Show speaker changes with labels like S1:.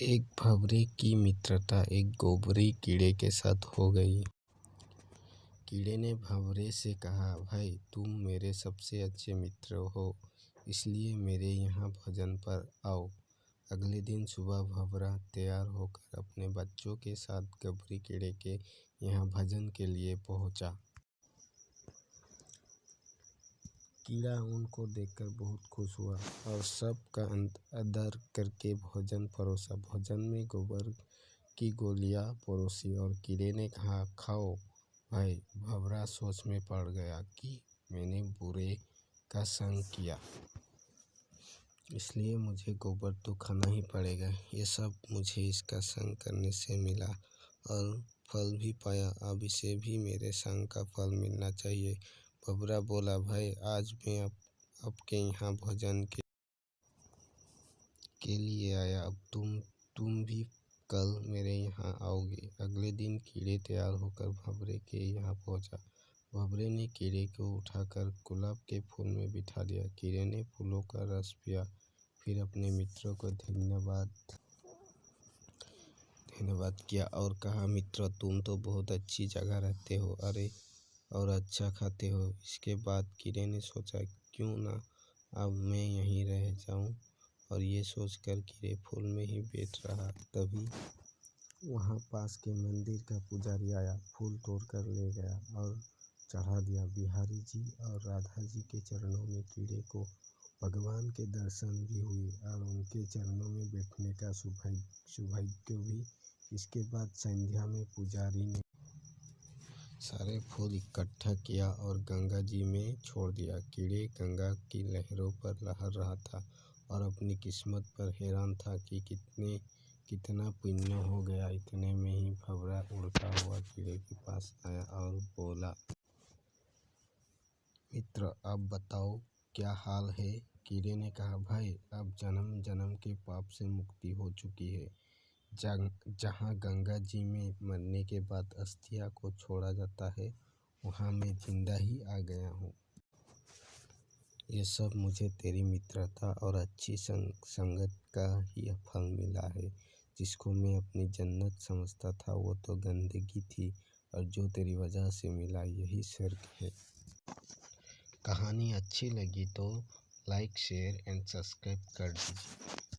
S1: एक भंवरे की मित्रता एक गोबरे कीड़े के साथ हो गई। कीड़े ने भंवरे से कहा, भाई तुम मेरे सबसे अच्छे मित्र हो, इसलिए मेरे यहाँ भोजन पर आओ। अगले दिन सुबह भंवरा तैयार होकर अपने बच्चों के साथ गोबरे कीड़े के यहाँ भोजन के लिए पहुँचा। कीड़ा उनको देखकर बहुत खुश हुआ और सबका आदर करके भोजन परोसा। भोजन में गोबर की गोलियां परोसी और कीड़े ने कहा, खाओ भाई। भंवरा सोच में पड़ गया कि मैंने बुरे का संग किया, इसलिए मुझे गोबर तो खाना ही पड़ेगा। ये सब मुझे इसका संग करने से मिला और फल भी पाया, अब इसे भी मेरे संग का फल मिलना चाहिए। भंवरा बोला, भाई आज मैं आपके यहाँ भोजन के लिए आया, अब तुम भी कल मेरे यहाँ आओगे। अगले दिन कीड़े तैयार होकर भंवरे के यहाँ पहुँचा। भंवरे ने कीड़े को उठाकर गुलाब के फूल में बिठा दिया। कीड़े ने फूलों का रस पिया, फिर अपने मित्रों को धन्यवाद किया और कहा, मित्रों तुम तो बहुत अच्छी जगह रहते हो, अरे और अच्छा खाते हो। इसके बाद कीड़े ने सोचा, क्यों ना अब मैं यहीं रह जाऊं, और ये सोचकर कीड़े फूल में ही बैठ रहा। तभी वहाँ पास के मंदिर का पुजारी आया, फूल तोड़कर ले गया और चढ़ा दिया। बिहारी जी और राधा जी के चरणों में कीड़े को भगवान के दर्शन भी हुए और उनके चरणों में बैठने का सौभाग्य भी। इसके बाद संध्या में पुजारी ने सारे फूल इकट्ठा किया और गंगा जी में छोड़ दिया। कीड़े गंगा की लहरों पर लहर रहा था और अपनी किस्मत पर हैरान था कि कितना पुण्य हो गया। इतने में ही भंवरा उड़ता हुआ कीड़े के पास आया और बोला, मित्र अब बताओ क्या हाल है। कीड़े ने कहा, भाई अब जन्म जन्म के पाप से मुक्ति हो चुकी है। जहाँ गंगा जी में मरने के बाद अस्थियां को छोड़ा जाता है, वहाँ मैं जिंदा ही आ गया हूँ। ये सब मुझे तेरी मित्रता और अच्छी संगत का ही फल मिला है। जिसको मैं अपनी जन्नत समझता था वो तो गंदगी थी, और जो तेरी वजह से मिला यही स्वर्ग है। कहानी अच्छी लगी तो लाइक, शेयर एंड सब्सक्राइब कर दीजिए।